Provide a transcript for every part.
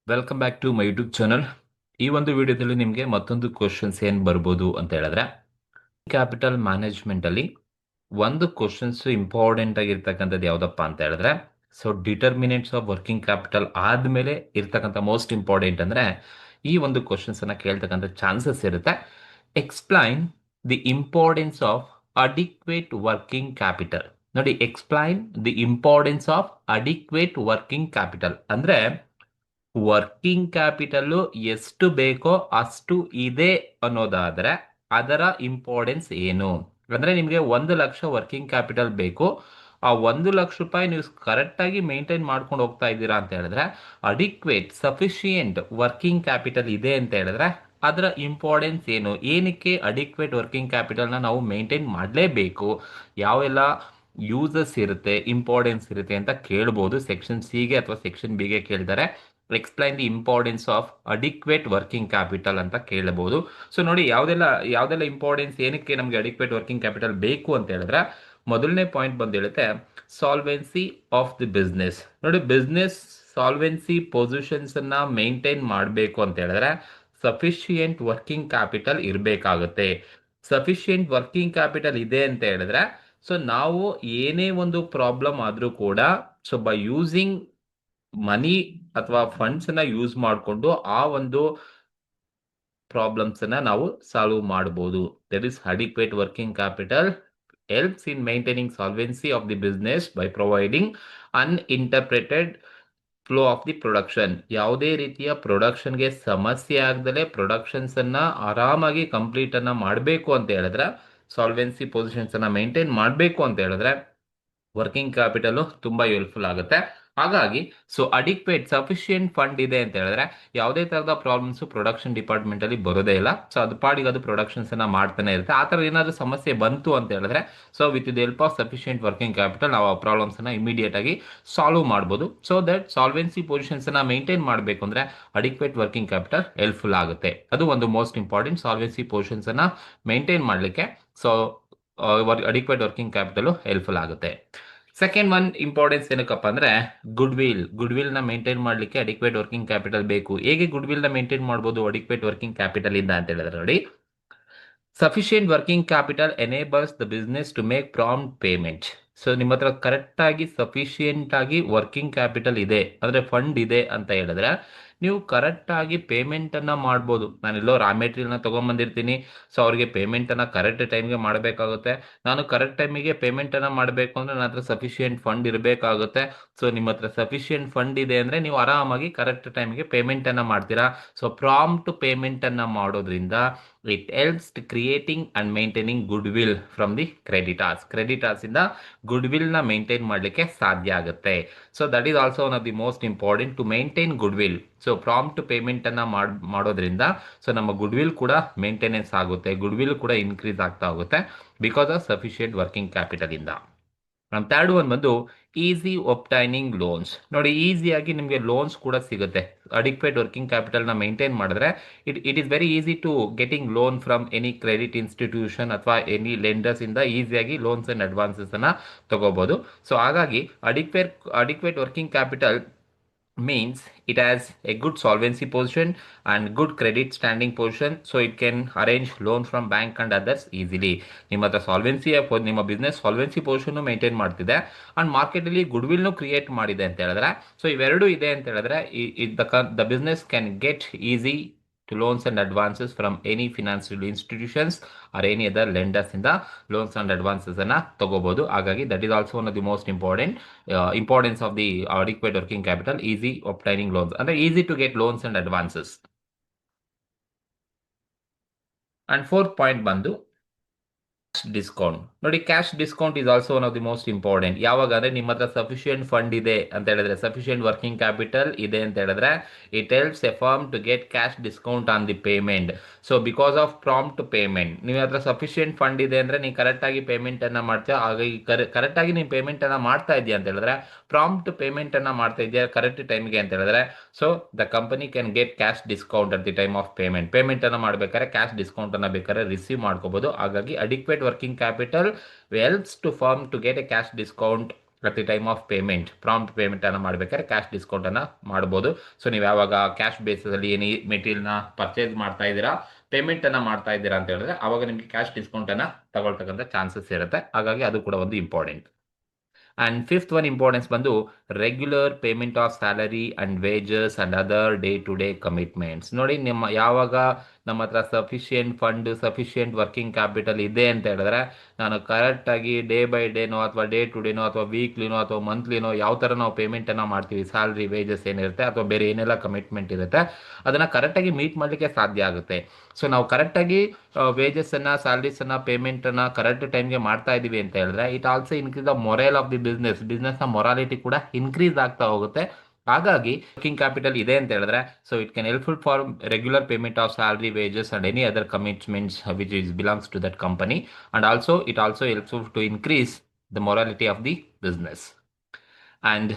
Welcome back to my YouTube channel. ಈ ಒಂದು ವಿಡಿಯೋದಲ್ಲಿ ನಿಮಗೆ ಮತ್ತೊಂದು ಕ್ವಶನ್ಸ್ ಏನು ಬರ್ಬೋದು ಅಂತ ಹೇಳಿದ್ರೆ, ಕ್ಯಾಪಿಟಲ್ ಮ್ಯಾನೇಜ್ಮೆಂಟ್ ಅಲ್ಲಿ ಒಂದು ಕ್ವಶನ್ಸ್ ಇಂಪಾರ್ಟೆಂಟ್ ಆಗಿರ್ತಕ್ಕಂಥದ್ದು ಯಾವುದಪ್ಪ ಅಂತ ಹೇಳಿದ್ರೆ, so determinants of working capital ಆದ್ಮೇಲೆ ಇರ್ತಕ್ಕಂಥ ಮೋಸ್ಟ್ ಇಂಪಾರ್ಟೆಂಟ್ ಅಂದ್ರೆ ಈ ಒಂದು ಕ್ವಶನ್ಸ್ ಅನ್ನ ಕೇಳ್ತಕ್ಕಂಥ ಚಾನ್ಸಸ್ ಇರುತ್ತೆ. Explain the importance of adequate working capital. ನೋಡಿ, explain the importance of adequate working capital ಅಂದ್ರೆ ವರ್ಕಿಂಗ್ ಕ್ಯಾಪಿಟಲ್ ಎಷ್ಟು ಬೇಕೋ ಅಷ್ಟು ಇದೆ ಅನ್ನೋದಾದ್ರೆ ಅದರ ಇಂಪಾರ್ಟೆನ್ಸ್ ಏನು. ಅಂದ್ರೆ ನಿಮಗೆ 1 ಲಕ್ಷ ವರ್ಕಿಂಗ್ ಕ್ಯಾಪಿಟಲ್ ಬೇಕು, ಆ 1 ಲಕ್ಷ ರೂಪಾಯಿ ನೀವು ಕರೆಕ್ಟ್ ಆಗಿ ಮೇಂಟೈನ್ ಮಾಡ್ಕೊಂಡು ಹೋಗ್ತಾ ಇದ್ದೀರಾ ಅಂತ ಹೇಳಿದ್ರೆ, ಅಡಿಕ್ವೇಟ್ ಸಫಿಶಿಯೆಂಟ್ ವರ್ಕಿಂಗ್ ಕ್ಯಾಪಿಟಲ್ ಇದೆ ಅಂತ ಹೇಳಿದ್ರೆ ಅದರ ಇಂಪಾರ್ಟೆನ್ಸ್ ಏನು, ಏನಕ್ಕೆ ಅಡಿಕ್ವೇಟ್ ವರ್ಕಿಂಗ್ ಕ್ಯಾಪಿಟಲ್ನ ನಾವು ಮೇಂಟೈನ್ ಮಾಡಲೇಬೇಕು, ಯಾವೆಲ್ಲ ಯೂಸಸ್ ಇರುತ್ತೆ, ಇಂಪಾರ್ಟೆನ್ಸ್ ಇರುತ್ತೆ ಅಂತ ಕೇಳ್ಬೋದು. ಸೆಕ್ಷನ್ ಸಿಗೆ ಅಥವಾ ಸೆಕ್ಷನ್ ಬಿಗೆ ಕೇಳಿದ್ದಾರೆ. Explain the importance of adequate working capital ಅಂತ ಕೇಳಬಹುದು. ಸೊ ನೋಡಿ, ಯಾವ್ದೆಲ್ಲ ಇಂಪಾರ್ಟೆನ್ಸ್, ಏನಕ್ಕೆ ನಮಗೆ ಅಡಿಕ್ವೇಟ್ ವರ್ಕಿಂಗ್ ಕ್ಯಾಪಿಟಲ್ ಬೇಕು ಅಂತ ಹೇಳಿದ್ರೆ, ಮೊದಲನೇ ಪಾಯಿಂಟ್ ಬಂದು ಹೇಳುತ್ತೆ ಸಾಲ್ವೆನ್ಸಿ ಆಫ್ ದಿ ಬಿಸ್ನೆಸ್. ನೋಡಿ, ಬಿಸ್ನೆಸ್ ಸಾಲ್ವೆನ್ಸಿ ಪೊಸಿಷನ್ಸ್ ಅನ್ನ ಮೇಂಟೈನ್ ಮಾಡಬೇಕು ಅಂತ ಹೇಳಿದ್ರೆ ಸಫಿಶಿಯೆಂಟ್ ವರ್ಕಿಂಗ್ ಕ್ಯಾಪಿಟಲ್ ಇರಬೇಕಾಗುತ್ತೆ. ಸಫಿಶಿಯೆಂಟ್ ವರ್ಕಿಂಗ್ ಕ್ಯಾಪಿಟಲ್ ಇದೆ ಅಂತ ಹೇಳಿದ್ರೆ, ಸೊ ನಾವು ಏನೇ ಒಂದು ಪ್ರಾಬ್ಲಮ್ ಆದ್ರೂ ಕೂಡ, ಸೊ ಬೈ ಯೂಸಿಂಗ್ ಮನಿ ಅಥವಾ ಫಂಡ್ಸ್ ಅನ್ನ ಯೂಸ್ ಮಾಡಿಕೊಂಡು ಆ ಒಂದು ಪ್ರಾಬ್ಲಮ್ಸ್ ಅನ್ನ ನಾವು ಸಾಲ್ವ್ ಮಾಡಬಹುದು. That is adequate working capital helps in maintaining solvency of the business by providing uninterrupted flow of the production. ಯಾವುದೇ ರೀತಿಯ ಪ್ರೊಡಕ್ಷನ್ಗೆ ಸಮಸ್ಯೆ ಆಗದಲ್ಲೇ ಪ್ರೊಡಕ್ಷನ್ಸ್ ಅನ್ನ ಆರಾಮಾಗಿ ಕಂಪ್ಲೀಟ್ ಅನ್ನ ಮಾಡಬೇಕು ಅಂತ ಹೇಳಿದ್ರೆ, ಸಾಲ್ವೆನ್ಸಿ ಪೊಸಿಷನ್ಸ್ ಅನ್ನ ಮೇಂಟೈನ್ ಮಾಡಬೇಕು ಅಂತ ಹೇಳಿದ್ರೆ ವರ್ಕಿಂಗ್ ಕ್ಯಾಪಿಟಲ್ ತುಂಬಾ ಯೂಸ್ಫುಲ್ ಆಗುತ್ತೆ. ಹಾಗಾಗಿ ಸೊ ಅಡಿಕ್ವೇಟ್ ಸಫಿಶಿಯೆಂಟ್ ಫಂಡ್ ಇದೆ ಅಂತ ಹೇಳಿದ್ರೆ ಯಾವುದೇ ತರಹದ ಪ್ರಾಬ್ಲಮ್ಸ್ ಪ್ರೊಡಕ್ಷನ್ ಡಿಪಾರ್ಟ್ಮೆಂಟ್ ಅಲ್ಲಿ ಬರೋದೇ ಇಲ್ಲ. ಸೊ ಅದು ಪಾಡಿಗೆ ಅದು ಪ್ರೊಡಕ್ಷನ್ಸ್ ಅನ್ನ ಮಾಡ್ತಾನೆ ಇರುತ್ತೆ. ಆ ತರ ಏನಾದ್ರು ಸಮಸ್ಯೆ ಬಂತು ಅಂತ ಹೇಳಿದ್ರೆ, so with the help of sufficient working capital ನಾವು ಆ ಪ್ರಾಬ್ಲಮ್ಸ್ ಅನ್ನ ಇಮಿಡಿಯೇಟ್ ಆಗಿ ಸಾಲ್ವ್ ಮಾಡಬಹುದು. ಸೊ ದಟ್ ಸಾಲ್ವೆನ್ಸಿ ಪೊಸಿಷನ್ಸ್ ಅನ್ನ ಮೇಂಟೈನ್ ಮಾಡಬೇಕು ಅಂದ್ರೆ ಅಡಿಕ್ವೇಟ್ ವರ್ಕಿಂಗ್ ಕ್ಯಾಪಿಟಲ್ ಹೆಲ್ಪ್ಫುಲ್ ಆಗುತ್ತೆ. ಅದು ಒಂದು ಮೋಸ್ಟ್ ಇಂಪಾರ್ಟೆಂಟ್, ಸಾಲ್ವೆನ್ಸಿ ಪೊಸಿಷನ್ಸ್ ಅನ್ನ ಮೇಂಟೈನ್ ಮಾಡಲಿಕ್ಕೆ. So adequate working capital helpful ಆಗುತ್ತೆ. ಸೆಕೆಂಡ್ ಒನ್ ಇಂಪಾರ್ಟೆನ್ಸ್ ಏನಕ್ಕಪ್ಪ ಅಂದ್ರೆ ಗುಡ್ ವಿಲ್ ನ ಮೇಂಟೈನ್ ಮಾಡಲಿಕ್ಕೆ ಅಡಿಕ್ವೇಟ್ ವರ್ಕಿಂಗ್ ಕ್ಯಾಪಿಟಲ್ ಬೇಕು. ಹೇಗೆ ಗುಡ್ ವಿಲ್ ನ ಮೇಂಟೈನ್ ಮಾಡಬಹುದು ಅಡಿಕ್ವೇಟ್ ವರ್ಕಿಂಗ್ ಕ್ಯಾಪಿಟಲ್ ಇಂದ ಅಂತ ಹೇಳಿದ್ರೆ, ನೋಡಿ, sufficient working capital enables the business to make prompt payment. So ನಿಮ್ಮ ಹತ್ರ ಕರೆಕ್ಟ್ ಆಗಿ ಸಫಿಶಿಯೆಂಟ್ ಆಗಿ ವರ್ಕಿಂಗ್ ಕ್ಯಾಪಿಟಲ್ ಇದೆ ಅಂದ್ರೆ ಫಂಡ್ ಇದೆ ಅಂತ ಹೇಳಿದ್ರೆ ನೀವು ಕರೆಕ್ಟ್ ಆಗಿ ಪೇಮೆಂಟ್ ಅನ್ನ ಮಾಡ್ಬೋದು. ನಾನೆಲ್ಲೋ ರಾ ಮೆಟೀರಿಯಲ್ ನ ತಗೊಂಡ್ಬಂದಿರ್ತೀನಿ, ಸೊ ಅವ್ರಿಗೆ ಪೇಮೆಂಟ್ ಅನ್ನ ಕರೆಕ್ಟ್ ಟೈಮ್ಗೆ ಮಾಡಬೇಕಾಗುತ್ತೆ. ನಾನು ಕರೆಕ್ಟ್ ಟೈಮಿಗೆ ಪೇಮೆಂಟ್ ಅನ್ನ ಮಾಡಬೇಕು ಅಂದ್ರೆ ನನ್ನ ಹತ್ರ ಸಫಿಶಿಯೆಂಟ್ ಫಂಡ್ ಇರಬೇಕಾಗುತ್ತೆ. ಸೊ ನಿಮ್ಮ ಹತ್ರ ಸಫಿಶಿಯೆಂಟ್ ಫಂಡ್ ಇದೆ ಅಂದ್ರೆ ನೀವು ಆರಾಮಾಗಿ ಕರೆಕ್ಟ್ ಟೈಮ್ಗೆ ಪೇಮೆಂಟ್ ಅನ್ನ ಮಾಡ್ತೀರಾ. ಸೊ ಪ್ರಾಂಪ್ಟ್ ಪೇಮೆಂಟ್ ಅನ್ನ ಮಾಡೋದ್ರಿಂದ it helps creating and maintaining goodwill from the creditors ಇಂದ ಗುಡ್ ವಿಲ್ ನ ಮೇಂಟೈನ್ ಮಾಡಲಿಕ್ಕೆ ಸಾಧ್ಯ ಆಗುತ್ತೆ. So that is also one of the most important to maintain goodwill. So prompt payment ಅನ್ನ ಮಾಡೋದ್ರಿಂದ so ನಮ್ಮ ಗುಡ್ ವಿಲ್ ಕೂಡ maintenance ಆಗುತ್ತೆ, ಗುಡ್ ವಿಲ್ ಕೂಡ ಇನ್ಕ್ರೀಸ್ ಆಗ್ತಾ ಹೋಗುತ್ತೆ because of sufficient working capital ಇಂದ. ಥರ್ಡ್ ಒನ್ ಬಂದು ಈಸಿ ಒಪ್ಟೈನಿಂಗ್ ಲೋನ್ಸ್. ನೋಡಿ, ಈಸಿಯಾಗಿ ನಿಮಗೆ ಲೋನ್ಸ್ ಕೂಡ ಸಿಗುತ್ತೆ ಅಡಿಕ್ವೇಟ್ ವರ್ಕಿಂಗ್ ಕ್ಯಾಪಿಟಲ್ ನ ಮೇಂಟೈನ್ ಮಾಡಿದ್ರೆ. It is very easy to getting loan from any credit institution ಅಥವಾ ಎನಿ ಲೆಂಡರ್ಸ್ ಇಂದ ಈಸಿಯಾಗಿ ಲೋನ್ಸ್ ಅಂಡ್ ಅಡ್ವಾನ್ಸಸ್ ಅನ್ನ ತಗೋಬಹುದು. ಸೊ ಹಾಗಾಗಿ adequate working capital means it has a good solvency position and good credit standing position, so it can arrange loan from bank and others easily. ನಿಮ್ಮ ಹತ್ರ solvency, ನಿಮ್ಮ business solvency position maintain ಮಾಡ್ತಿದೆ and market ಅಲ್ಲಿ good will ನು create ಮಾಡಿದೆ ಅಂತ ಹೇಳಿದ್ರೆ, so ಇವೆರಡು ಇದೆ ಅಂತ ಹೇಳಿದ್ರೆ the business can get easy to loans and advances from any financial institutions or any other lenders in the loans and advances ಅನ್ನ ತಗೋಬಹುದು. ಹಾಗಾಗಿ that is also one of the most important importance of the adequate working capital, easy obtaining loans ಅಂದ್ರೆ easy to get loans and advances. And fourth point ಬಂದು discount. ನೋಡಿ, cash discount is also one of the most important. ಯಾವಾಗ ಅಂದ್ರೆ ನಿಮ್ಮ ಹತ್ರ sufficient fund ಇದೆ ಅಂತ ಹೇಳಿದ್ರೆ, ಸಫಿಶಿಯೆಂಟ್ ವರ್ಕಿಂಗ್ ಕ್ಯಾಪಿಟಲ್ ಇದೆ ಅಂತ ಹೇಳಿದ್ರೆ it helps a firm to get cash discount on the payment. So because of prompt payment, ನಿಮ್ಮ ಹತ್ರ ಸಫಿಶಿಯೆಂಟ್ ಫಂಡ್ ಇದೆ ಅಂದ್ರೆ ನೀವು ಕರೆಕ್ಟ್ ಆಗಿ ಪೇಮೆಂಟ್ ಅನ್ನ ಮಾಡ್ತೀರಾ. ಹಾಗಾಗಿ ಕರೆಕ್ಟ್ ಆಗಿ ನೀವು ಪೇಮೆಂಟ್ ಅನ್ನ ಮಾಡ್ತಾ ಇದೆಯಾ ಅಂತ ಹೇಳಿದ್ರೆ, ಪ್ರಾಂಪ್ಟ್ ಪೇಮೆಂಟ್ ಅನ್ನ ಮಾಡ್ತಾ ಇದೆಯಾ ಕರೆಕ್ಟ್ ಟೈಮ್ಗೆ ಅಂತ ಹೇಳಿದ್ರೆ, so the company can get cash discount at the time of payment ಅನ್ನ ಮಾಡ್ಬೇಕಾದ್ರೆ ಕ್ಯಾಶ್ ಡಿಸ್ಕೌಂಟ್ ಅನ್ನ ಬೇಕಾದ್ರೆ ರಿಸೀವ್ ಮಾಡ್ಕೋಬಹುದು. ಹಾಗಾಗಿ adequate working capital helps to firm to get a cash discount at the time of payment prompt ಪೇಮೆಂಟನ್ನು ಮಾಡಬೇಕಾದ್ರೆ cash ಡಿಸ್ಕೌಂಟನ್ನು ಮಾಡ್ಬೋದು. So ನೀವು ಯಾವಾಗ ಕ್ಯಾಶ್ ಬೇಸಲ್ಲಿ ಏನು ಮೆಟೀರಿಯಲ್ನ ಪರ್ಚೇಸ್ ಮಾಡ್ತಾ ಇದ್ದೀರಾ, ಪೇಮೆಂಟನ್ನು ಮಾಡ್ತಾ ಇದ್ದೀರಾ ಅಂತ ಹೇಳಿದ್ರೆ ಆವಾಗ ನಿಮಗೆ ಕ್ಯಾಶ್ ಡಿಸ್ಕೌಂಟನ್ನು ತಗೊಳ್ತಕ್ಕಂಥ ಚಾನ್ಸಸ್ ಇರುತ್ತೆ. ಹಾಗಾಗಿ ಅದು ಕೂಡ ಒಂದು important. And fifth one importance ಬಂದು regular payment of salary and wages and other day to day commitments. ನೋಡಿ, ಯಾವಾಗ ನಮ್ಮ ಹತ್ರ sufficient fund, sufficient working capital ಇದೆ ಅಂತ ಹೇಳಿದ್ರೆ ನಾನು ಕರೆಕ್ಟಾಗಿ ಡೇ ಬೈ ಡೇನೋ ಅಥವಾ ಡೇ ಟು ಡೇನೋ ಅಥವಾ ವೀಕ್ಲಿನೋ ಅಥವಾ ಮಂತ್ಲಿನೋ ಯಾವ ಥರ ನಾವು ಪೇಮೆಂಟನ್ನು ಮಾಡ್ತೀವಿ, ಸ್ಯಾಲ್ರಿ ವೇಜಸ್ ಏನಿರುತ್ತೆ ಅಥವಾ ಬೇರೆ ಏನೆಲ್ಲ ಕಮಿಟ್ಮೆಂಟ್ ಇರುತ್ತೆ ಅದನ್ನು ಕರೆಕ್ಟಾಗಿ ಮೀಟ್ ಮಾಡಲಿಕ್ಕೆ ಸಾಧ್ಯ ಆಗುತ್ತೆ. ಸೊ ನಾವು ಕರೆಕ್ಟಾಗಿ ವೇಜಸ್ಸನ್ನು, ಸ್ಯಾಲ್ರೀಸನ್ನು, ಪೇಮೆಂಟನ್ನು ಕರೆಕ್ಟ್ ಟೈಮ್ಗೆ ಮಾಡ್ತಾ ಇದ್ದೀವಿ ಅಂತ ಹೇಳಿದ್ರೆ it also increase the moral of the ಬಿಸ್ನೆಸ್ನ ಮೊರಾಲಿಟಿ ಕೂಡ ಇನ್ಕ್ರೀಸ್ ಆಗ್ತಾ ಹೋಗುತ್ತೆ. ಹಾಗಾಗಿ ವರ್ಕಿಂಗ್ ಕ್ಯಾಪಿಟಲ್ ಇದೆ ಅಂತ ಹೇಳಿದ್ರೆ so it can helpful for regular payment of salary, wages and any other commitments which is belongs to that company. And also it also helpful to increase the morality of the business. And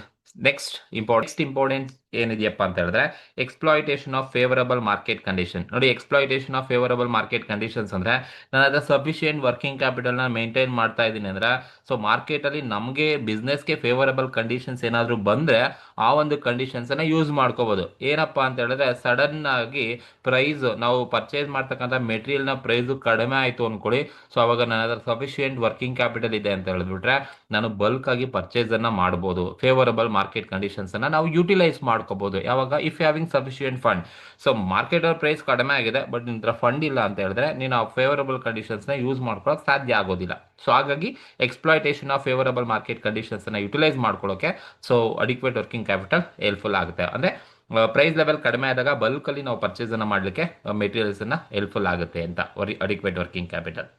next important ಏನಿದೆಯಪ್ಪ ಅಂತ ಹೇಳಿದ್ರೆ exploitation of favourable market condition. ನೋಡಿ, exploitation of favourable market conditions ಅಂದ್ರೆ ನಾನು ಅದರ sufficient working ಕ್ಯಾಪಿಟಲ್ನ maintain ಮಾಡ್ತಾ ಇದ್ದೀನಿ ಅಂದ್ರೆ ಸೊ ಮಾರ್ಕೆಟಲ್ಲಿ ನಮಗೆ ಬಿಸ್ನೆಸ್ಗೆ ಫೇವರಬಲ್ ಕಂಡೀಷನ್ಸ್ ಏನಾದರೂ ಬಂದರೆ ಆ ಒಂದು ಕಂಡೀಷನ್ಸನ್ನು ಯೂಸ್ ಮಾಡ್ಕೋಬೋದು. ಏನಪ್ಪ ಅಂತ ಹೇಳಿದ್ರೆ ಸಡನ್ ಆಗಿ ಪ್ರೈಸ್, ನಾವು ಪರ್ಚೇಸ್ ಮಾಡ್ತಕ್ಕಂಥ ಮೆಟೀರಿಯಲ್ನ ಪ್ರೈಸು ಕಡಿಮೆ ಆಯಿತು ಅಂದ್ಕೊಳ್ಳಿ. ಸೊ ಅವಾಗ ನನ್ನ ಹತ್ರ ಸಫಿಷಿಯೆಂಟ್ ವರ್ಕಿಂಗ್ ಕ್ಯಾಪಿಟಲ್ ಇದೆ ಅಂತ ಹೇಳಿದ್ಬಿಟ್ರೆ ನಾನು ಬಲ್ಕ್ ಆಗಿ ಪರ್ಚೇಸನ್ನು ಮಾಡ್ಬೋದು. ಫೇವರಬಲ್ ಮಾರ್ಕೆಟ್ ಕಂಡೀಷನ್ಸನ್ನು ನಾವು ಯುಟಿಲೈಸ್ ಮಾಡ್ಕೋಬಹುದು. ಯಾವಾಗ if having sufficient fund. So market price ಕಡಿಮೆ ಆಗಿದೆ ಬಟ್ ನಿನ್ನ ಫಂಡ್ ಇಲ್ಲ ಅಂತ ಹೇಳಿದ್ರೆ ನೀನು ಆ ಫೇವರಬಲ್ ಕಂಡೀಷನ್ಸ್ನ ಯೂಸ್ ಮಾಡ್ಕೊಳ್ಳೋಕೆ ಸಾಧ್ಯ ಆಗೋದಿಲ್ಲ. ಸೊ ಹಾಗಾಗಿ ಎಕ್ಸ್ಪ್ಲಾಯಿಟೇಷನ್ ಆಫ್ ಫೇವರಬಲ್ ಮಾರ್ಕೆಟ್ ಕಂಡೀಷನ್ಸ್ನ ಯುಟಿಲೈಸ್ ಮಾಡ್ಕೊಳ್ಳೋಕೆ so adequate working capital helpful ಆಗುತ್ತೆ. ಅಂದರೆ ಪ್ರೈಸ್ ಲೆವೆಲ್ ಕಡಿಮೆ ಆದಾಗ ಬಲ್ಕಲ್ಲಿ ನಾವು ಪರ್ಚೇಸನ್ನು ಮಾಡಲಿಕ್ಕೆ ಮೆಟೀರಿಯಲ್ಸನ್ನು ಹೆಲ್ಪ್ಫುಲ್ ಆಗುತ್ತೆ ಅಂತ adequate working capital.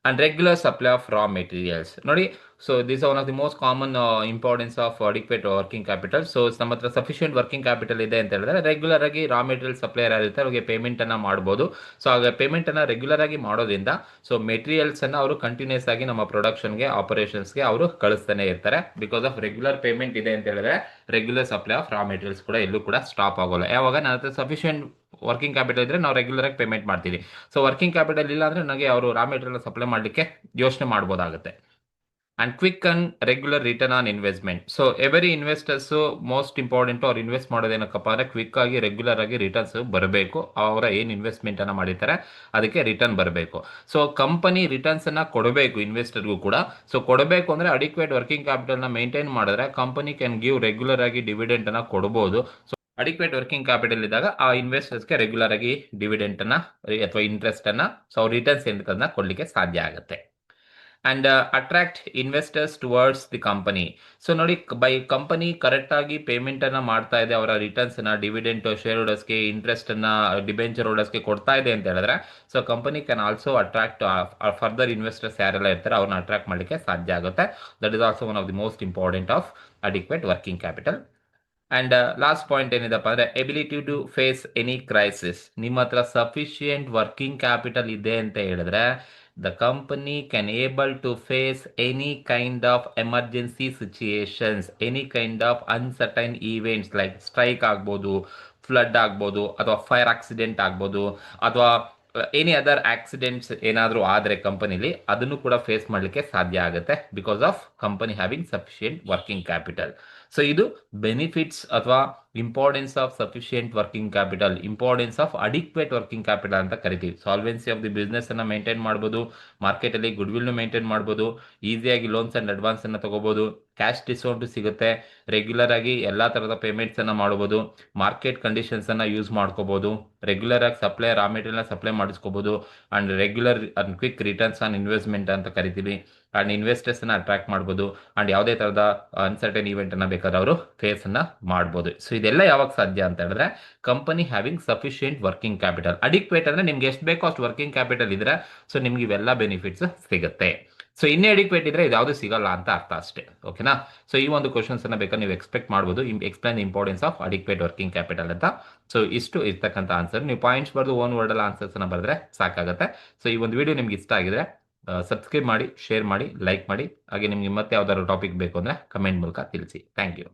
And regular supply of raw materials. ನೋಡಿ, so this are one of the most common importance of adequate working capital. So ನಮ್ಮ ಹತ್ರ ಸಫಿಷಿಯೆಂಟ್ ವರ್ಕಿಂಗ್ ಕ್ಯಾಪಿಟಲ್ ಇದೆ ಅಂತ ಹೇಳಿದ್ರೆ ರೆಗ್ಯುಲರ್ ಆಗಿ ರಾ ಮೆಟೀರಿಯಲ್ ಸಪ್ಲೈಯರ್ ಆಗಿರುತ್ತೆ ಅವ್ರಿಗೆ ಪೇಮೆಂಟನ್ನು ಮಾಡ್ಬೋದು. ಸೊ ಆಗ ಪೇಮೆಂಟನ್ನು ರೆಗ್ಯುಲರ್ ಆಗಿ ಮಾಡೋದ್ರಿಂದ ಸೊ ಮೆಟೀರಿಯಲ್ಸನ್ನು ಅವರು ಕಂಟಿನ್ಯೂಸ್ ಆಗಿ ನಮ್ಮ ಪ್ರೊಡಕ್ಷನ್ಗೆ, ಆಪರೇಷನ್ಸ್ಗೆ ಅವರು ಕಳಿಸ್ತಾನೆ ಇರ್ತಾರೆ. ಬಿಕಾಸ್ ಆಫ್ ರೆಗ್ಯುಲರ್ ಪೇಮೆಂಟ್ ಇದೆ ಅಂತ ಹೇಳಿದ್ರೆ regular supply of raw materials ಕೂಡ ಎಲ್ಲೂ ಕೂಡ ಸ್ಟಾಪ್ ಆಗೋಲ್ಲ. ಯಾವಾಗ ನನ್ನ ಹತ್ರ ಸಫಿಷಿಯೆಂಟ್ ವರ್ಕಿಂಗ್ ಕ್ಯಾಪಿಟಲ್ ಇದ್ರೆ ನಾವು ರೆಗ್ಯುಲರ್ ಆಗಿ ಪೇಮೆಂಟ್ ಮಾಡ್ತೀವಿ. ಸೊ ವರ್ಕಿಂಗ್ ಕ್ಯಾಪಿಟಲ್ ಇಲ್ಲ ಅಂದ್ರೆ ನನಗೆ ಅವರು ರಾ ಮೆಟೀರಿಯಲ್ ಸಪ್ಲೈ ಮಾಡಲಿಕ್ಕೆ ಯೋಚನೆ ಮಾಡ್ಬೋದಾಗುತ್ತೆ. And quick and regular return on investment. So every investors most important ಅವ್ರು ಇನ್ವೆಸ್ಟ್ ಮಾಡೋದೇನಕ್ಕಪ್ಪ ಅಂದ್ರೆ ಕ್ವಿಕ್ ಆಗಿ ರೆಗ್ಯುಲರ್ ಆಗಿ ರಿಟರ್ನ್ಸ್ ಬರಬೇಕು. ಅವರ ಏನು ಇನ್ವೆಸ್ಟ್ಮೆಂಟ್ ಅನ್ನ ಮಾಡಿರ್ತಾರೆ ಅದಕ್ಕೆ ರಿಟರ್ನ್ ಬರಬೇಕು. ಸೊ ಕಂಪನಿ ರಿಟರ್ನ್ಸ್ ಅನ್ನ ಕೊಡಬೇಕು ಇನ್ವೆಸ್ಟರ್ಗೂ ಕೂಡ. ಸೊ ಕೊಡಬೇಕು ಅಂದ್ರೆ ಅಡಿಕ್ವೇಟ್ ವರ್ಕಿಂಗ್ ಕ್ಯಾಪಿಟಲ್ ನ ಮೇಂಟೈನ್ ಮಾಡಿದ್ರೆ ಕಂಪನಿ ಕ್ಯಾನ್ ಗಿವ್ ರೆಗ್ಯುಲರ್ ಆಗಿ ಡಿವಿಡೆಂಟ್ ಅನ್ನ ಕೊಡಬಹುದು. ಸೊ ಅಡಿಕ್ವೇಟ್ ವರ್ಕಿಂಗ್ ಕ್ಯಾಪಿಟಲ್ ಇದ್ದಾಗ ಆ ಇನ್ವೆಸ್ಟರ್ಸ್ಗೆ ರೆಗ್ಯುಲರ್ ಆಗಿ ಡಿವಿಡೆಂಟ್ ಅನ್ನ ಅಥವಾ ಇಂಟ್ರೆಸ್ಟ್ ಅನ್ನ ಸೊ ರಿಟರ್ನ್ಸ್ ಏನಿದೆ ಕೊಡ್ಲಿಕ್ಕೆ ಸಾಧ್ಯ ಆಗುತ್ತೆ. And attract investors towards the company. So ನೋಡಿ, ಬೈ ಕಂಪನಿ ಕರೆಕ್ಟ್ ಆಗಿ ಪೇಮೆಂಟ್ ಅನ್ನ ಮಾಡ್ತಾ ಇದೆ, ಅವರ ರಿಟರ್ನ್ಸ್ ಅನ್ನ, ಡಿವಿಡೆಂಟ್ ಶೇರ್ ಹೋಲ್ಡರ್ಸ್ಗೆ, ಇಂಟ್ರೆಸ್ಟ್ ಅನ್ನ ಡಿಬೆಂಚರ್ ಹೋಲ್ಡರ್ಸ್ಗೆ ಕೊಡ್ತಾ ಇದೆ ಅಂತ ಹೇಳಿದ್ರೆ so company can also attract further investors ಯಾರೆಲ್ಲ ಇರ್ತಾರೆ ಅವ್ರನ್ನ ಅಟ್ರಾಕ್ಟ್ ಮಾಡಲಿಕ್ಕೆ ಸಾಧ್ಯ ಆಗುತ್ತೆ. That is also one of the most important of adequate working capital. And last point ಏನಿದೆಪ್ಪ ಅಂದ್ರೆ ability to face any crisis. ನಿಮ್ಮ ಹತ್ರ ಸಫಿಷಿಯೆಂಟ್ ವರ್ಕಿಂಗ್ ಕ್ಯಾಪಿಟಲ್ ಇದೆ ಅಂತ ಹೇಳಿದ್ರೆ the company can able to face any kind of emergency situations, any kind of uncertain events like strike ಆಗ್ಬೋದು, flood ಆಗ್ಬೋದು, ಅಥವಾ ಫೈರ್ ಆಕ್ಸಿಡೆಂಟ್ ಆಗ್ಬೋದು, ಅಥವಾ ಎನಿ ಅದರ್ ಆಕ್ಸಿಡೆಂಟ್ಸ್ ಏನಾದರೂ ಆದರೆ ಕಂಪನಿಲಿ ಅದನ್ನು ಕೂಡ ಫೇಸ್ ಮಾಡಲಿಕ್ಕೆ ಸಾಧ್ಯ ಆಗುತ್ತೆ because of company having sufficient working capital. So ಇದು ಬೆನಿಫಿಟ್ಸ್ ಅಥವಾ importance of sufficient working capital, importance of adequate working capital ಅಂತ ಕರಿತೀವಿ. ಸಾಲ್ವೆನ್ಸಿ ಆಫ್ ದಿ ಬಿಸ್ನೆಸ್ ಅನ್ನ ಮೇಂಟೈನ್ ಮಾಡ್ಬೋದು, ಮಾರ್ಕೆಟಲ್ಲಿ ಗುಡ್ ವಿಲ್ ಮೇಂಟೈನ್ ಮಾಡ್ಬೋದು, ಈಸಿಯಾಗಿ ಲೋನ್ಸ್ ಅಂಡ್ ಅಡ್ವಾನ್ಸ್ ಅನ್ನ ತಗೋಬಹುದು, ಕ್ಯಾಶ್ ಡಿಸ್ಕೌಂಟ್ ಸಿಗುತ್ತೆ, ರೆಗ್ಯುಲರ್ ಆಗಿ ಎಲ್ಲಾ ತರಹದ ಪೇಮೆಂಟ್ಸ್ ಅನ್ನ ಮಾಡಬಹುದು, ಮಾರ್ಕೆಟ್ ಕಂಡೀಷನ್ಸ್ ಅನ್ನ ಯೂಸ್ ಮಾಡ್ಕೋಬಹುದು, ರೆಗ್ಯುಲರ್ ಆಗಿ ಸಪ್ಲೈ ರಾ ಮೆಟೀರಿಯಲ್ ಸಪ್ಲೈ ಮಾಡಿಸ್ಕೋಬಹುದು, and regular and quick returns on investment ಅಂತ ಕರಿತೀವಿ. ಅಂಡ್ ಇನ್ವೆಸ್ಟರ್ಸ್ ಅನ್ನ ಅಟ್ರಾಕ್ಟ್ ಮಾಡ್ಬೋದು, ಅಂಡ್ ಯಾವುದೇ ತರಹದ ಅನ್ಸರ್ಟೈನ್ ಇವೆಂಟ್ ಅನ್ನ ಬೇಕಾದ್ರೆ ಅವರು ಫೇಸ್ ಅನ್ನ ಮಾಡ್ಬೋದು. ಸೊ ಇದೆಲ್ಲ ಯಾವಾಗ ಸಾಧ್ಯ ಅಂತ ಹೇಳಿದ್ರೆ company having sufficient working capital. Adequate ಅಂದ್ರೆ ನಿಮ್ಗೆ ಎಷ್ಟು ಬೇಕೋ ಅಷ್ಟು ವರ್ಕಿಂಗ್ ಕ್ಯಾಪಿಟಲ್ ಇದ್ರೆ ಸೊ ನಿಮ್ಗೆ ಇವೆಲ್ಲ ಬೆನಿಫಿಟ್ಸ್ ಸಿಗುತ್ತೆ. ಸೊ ಇನ್ನೇ ಅಡಿಕ್ವೇಟ್ ಇದ್ರೆ ಇದ್ಯಾವುದು ಸಿಗಲ್ಲ ಅಂತ ಅರ್ಥ ಅಷ್ಟೇ. ಓಕೆನಾ? ಸೊ ಈ ಒಂದು ಕ್ವಶನ್ಸ್ ಅನ್ನ ಬೇಕಾದ್ರೆ ನೀವು ಎಕ್ಸ್ಪೆಕ್ಟ್ ಮಾಡ್ಬೋದು, explain importance of adequate working capital ಅಂತ. ಸೊ ಇಷ್ಟು ಇರ್ತಕ್ಕಂಥ ಆನ್ಸರ್. ನೀವು ಪಾಯಿಂಟ್ಸ್ ಬರೆದು ಓನ್ ವರ್ಡ್ ಅಲ್ಲಿ ಆನ್ಸರ್ಸ್ ಅನ್ನ ಬರೆದ್ರೆ ಸಾಕಾಗುತ್ತೆ. ಸೊ ಈ ಒಂದು ವಿಡಿಯೋ ನಿಮ್ಗೆ ಇಷ್ಟ ಆಗಿದ್ರೆ ಸಬ್ಸ್ಕ್ರೈಬ್ ಮಾಡಿ, ಶೇರ್ ಮಾಡಿ, ಲೈಕ್ ಮಾಡಿ. ಹಾಗೆ ನಿಮ್ಗೆ ಮತ್ತೆ ಯಾವ್ದಾದ್ರು ಟಾಪಿಕ್ ಬೇಕು ಅಂದ್ರೆ ಕಮೆಂಟ್ ಮೂಲಕ ತಿಳಿಸಿ. Thank you.